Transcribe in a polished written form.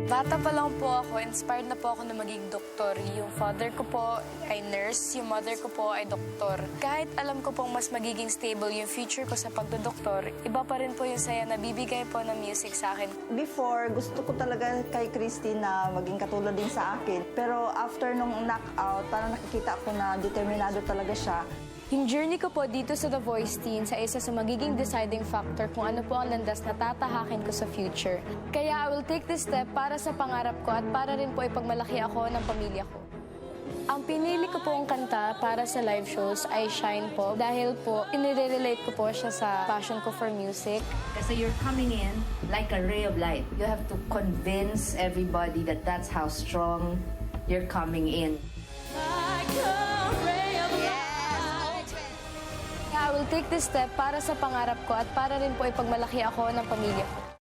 Bata pa lang po ako, inspired na po ako na maging doktor. Yung father ko po ay nurse, yung mother ko po ay doktor. Kahit alam ko pong mas magiging stable yung future ko sa pagdodoktor, iba pa rin po yung saya na bibigay po ng music sa akin. Before, gusto ko talaga kay Christy na maging katulad din sa akin. Pero after nung knockout, parang nakikita ko na determinado talaga siya. Yung journey ko po dito sa The Voice Teens ay isa sa magiging deciding factor kung ano po ang landas na tatahakin ko sa future. Kaya I will take this step para sa pangarap ko at para rin po ipagmalaki ako ng pamilya ko. Ang pinili ko pong kanta para sa live shows ay Shine po dahil po inire-relate ko po siya sa passion ko for music. Kasi you're coming in like a ray of light. You have to convince everybody that that's how strong you're coming in. I will take this step para sa pangarap ko at para rin po ipagmalaki ako ng pamilya ko.